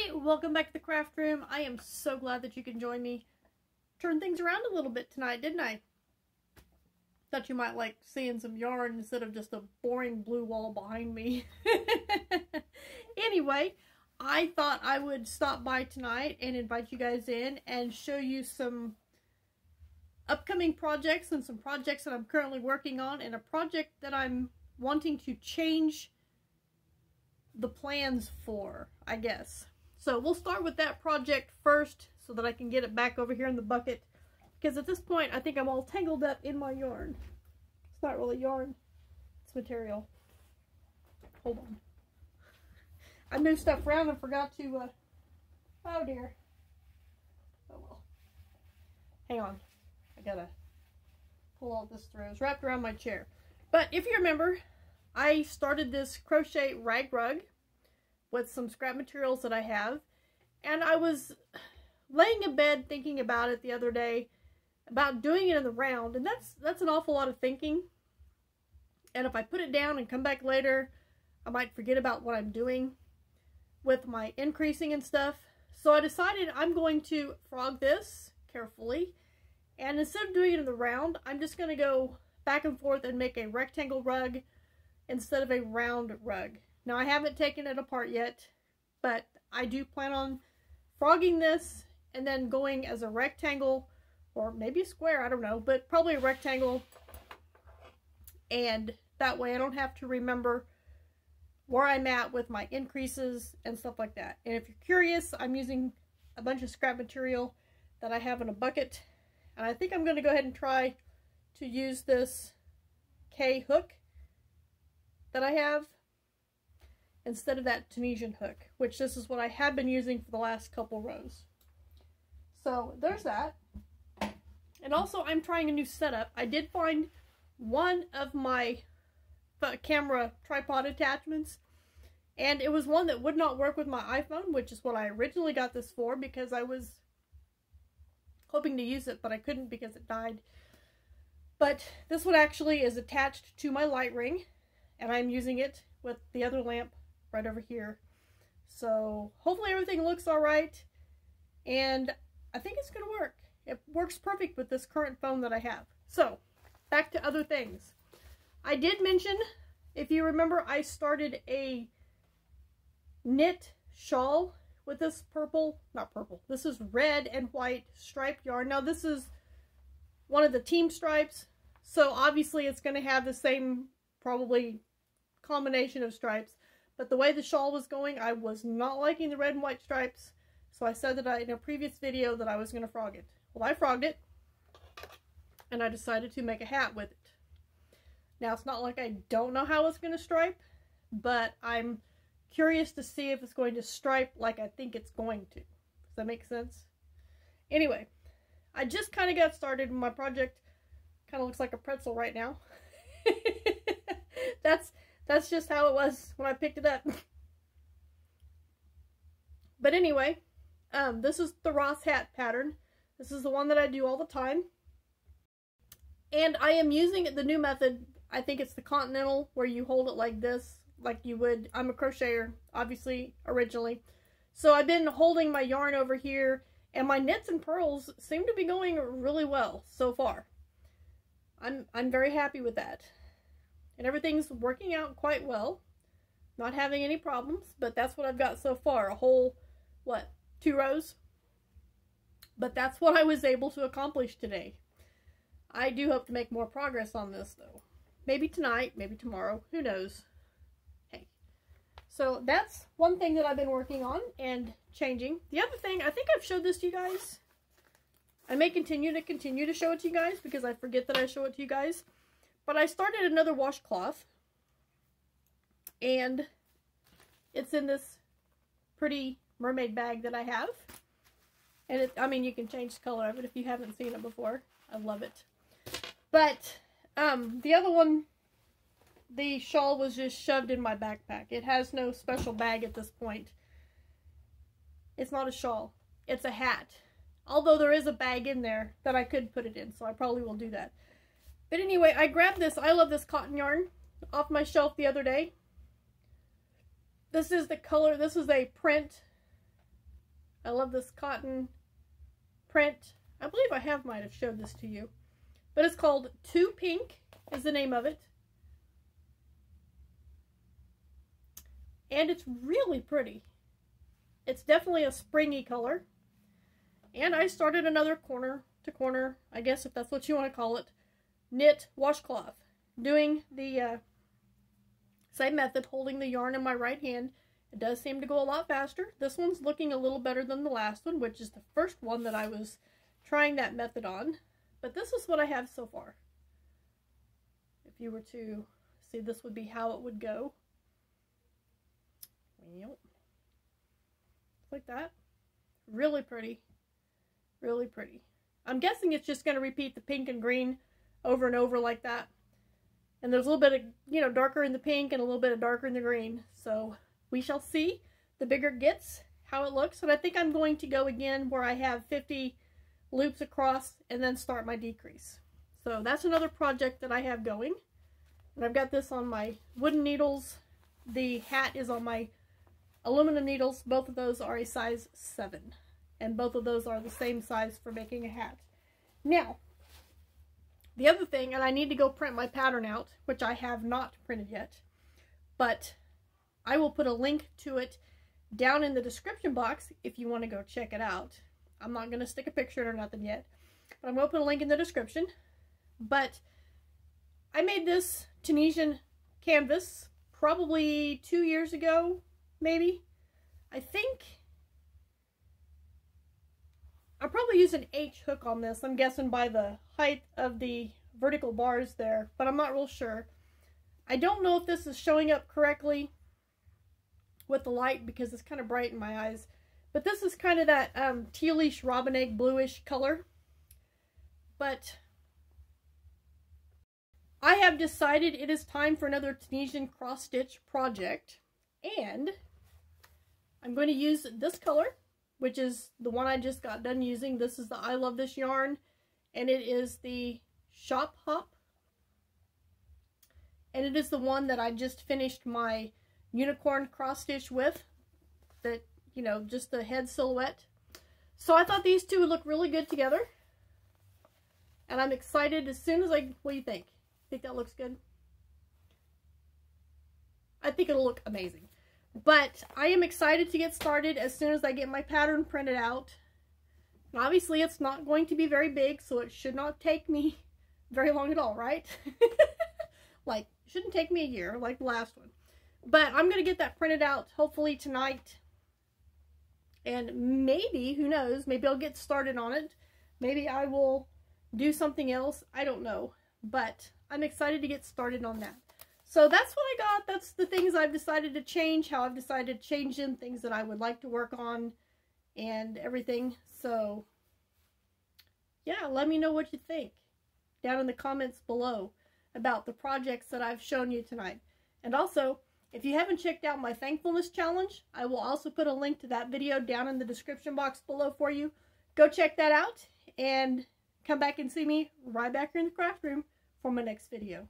Hey, welcome back to the craft room. I am so glad that you can join me. Turn things around a little bit tonight, didn't I? Thought you might like seeing some yarn instead of just a boring blue wall behind me. Anyway, I thought I would stop by tonight and invite you guys in and show you some upcoming projects and some projects that I'm currently working on and a project that I'm wanting to change the plans for, I guess. So we'll start with that project first so that I can get it back over here in the bucket, because at this point I think I'm all tangled up in my yarn. It's not really yarn, it's material. Hold on. I moved stuff around and forgot to, oh dear. Oh well. Hang on. I gotta pull all this through. It's wrapped around my chair. But if you remember, I started this crochet rag rug with some scrap materials that I have, and I was laying in bed thinking about it the other day about doing it in the round, and that's an awful lot of thinking, and if I put it down and come back later I might forget about what I'm doing with my increasing and stuff. So I decided I'm going to frog this carefully, and instead of doing it in the round, I'm just going to go back and forth and make a rectangle rug instead of a round rug. Now, I haven't taken it apart yet, but I do plan on frogging this and then going as a rectangle, or maybe a square, I don't know, but probably a rectangle, and that way I don't have to remember where I'm at with my increases and stuff like that. And if you're curious, I'm using a bunch of scrap material that I have in a bucket, and I think I'm going to go ahead and try to use this K hook that I have instead of that Tunisian hook, which this is what I have been using for the last couple rows. So there's that. And also I'm trying a new setup. I did find one of my camera tripod attachments, and it was one that would not work with my iPhone, which is what I originally got this for, because I was hoping to use it, but I couldn't because it died. But this one actually is attached to my light ring, and I'm using it with the other lamp right over here. So hopefully everything looks alright, and I think it's going to work. It works perfect with this current phone that I have. So back to other things. I did mention, if you remember, I started a knit shawl with this this is red and white striped yarn. Now this is one of the team stripes, so obviously it's going to have the same probably combination of stripes, but the way the shawl was going, I was not liking the red and white stripes, so I said that in a previous video that I was going to frog it. Well, I frogged it, and I decided to make a hat with it. Now, it's not like I don't know how it's going to stripe, but I'm curious to see if it's going to stripe like I think it's going to. Does that make sense? Anyway, I just kind of got started. My project kind of looks like a pretzel right now. That's just how it was when I picked it up. But anyway, this is the Ross hat pattern. This is the one that I do all the time. And I am using the new method. I think it's the Continental, where you hold it like this, like you would. I'm a crocheter, obviously, originally. So I've been holding my yarn over here, and my knits and purls seem to be going really well so far. I'm very happy with that. And everything's working out quite well. Not having any problems, but that's what I've got so far. A whole, what, 2 rows? But that's what I was able to accomplish today. I do hope to make more progress on this, though. Maybe tonight, maybe tomorrow, who knows. Hey. So that's one thing that I've been working on and changing. The other thing, I think I've showed this to you guys. I may continue to show it to you guys because I forget that I show it to you guys. But I started another washcloth, and it's in this pretty mermaid bag that I have. And I mean, you can change the color of it if you haven't seen it before. I love it. But the other one, the shawl was just shoved in my backpack. It has no special bag at this point. It's not a shawl. It's a hat. Although there is a bag in there that I could put it in, so I probably will do that. But anyway, I grabbed this I Love This cotton yarn off my shelf the other day. This is the color, this is a print I love this cotton print. I believe I might have showed this to you. But it's called Too Pink is the name of it. And it's really pretty. It's definitely a springy color. And I started another corner to corner, I guess if that's what you want to call it, knit washcloth. Doing the same method, holding the yarn in my right hand. It does seem to go a lot faster. This one's looking a little better than the last one, which is the first one that I was trying that method on. But this is what I have so far. If you were to see, this would be how it would go. Like that. Really pretty. Really pretty. I'm guessing it's just going to repeat the pink and green over and over like that. And there's a little bit of, you know, darker in the pink and a little bit of darker in the green. So we shall see. The bigger it gets, how it looks. And I think I'm going to go again where I have 50 loops across and then start my decrease. So that's another project that I have going. And I've got this on my wooden needles. The hat is on my aluminum needles. Both of those are a size 7. And both of those are the same size for making a hat. Now, the other thing, and I need to go print my pattern out, which I have not printed yet, but I will put a link to it down in the description box if you want to go check it out. I'm not going to stick a picture or nothing yet, but I'm going to put a link in the description. But I made this Tunisian canvas probably 2 years ago, maybe. I think I'll probably use an H hook on this. I'm guessing by the height of the vertical bars there, but I'm not real sure. I don't know if this is showing up correctly with the light because it's kind of bright in my eyes. But this is kind of that tealish, robin egg, bluish color. But I have decided it is time for another Tunisian cross-stitch project. And I'm going to use this color, which is the one I just got done using. This is the I Love This yarn, and it is the Shop Hop. And it is the one that I just finished my unicorn cross stitch with, that, you know, just the head silhouette. So I thought these two would look really good together. And I'm excited as soon as what do you think? Think that looks good? I think it'll look amazing. But I am excited to get started as soon as I get my pattern printed out. And obviously it's not going to be very big, so it should not take me very long at all, right? Like, it shouldn't take me a year like the last one. But I'm going to get that printed out hopefully tonight. And maybe, who knows, maybe I'll get started on it. Maybe I will do something else. I don't know. But I'm excited to get started on that. So that's what I got. That's the things I've decided to change, how I've decided to change them, things that I would like to work on, and everything. So, yeah, let me know what you think down in the comments below about the projects that I've shown you tonight. And also, if you haven't checked out my thankfulness challenge, I will also put a link to that video down in the description box below for you. Go check that out and come back and see me right back here in the craft room for my next video.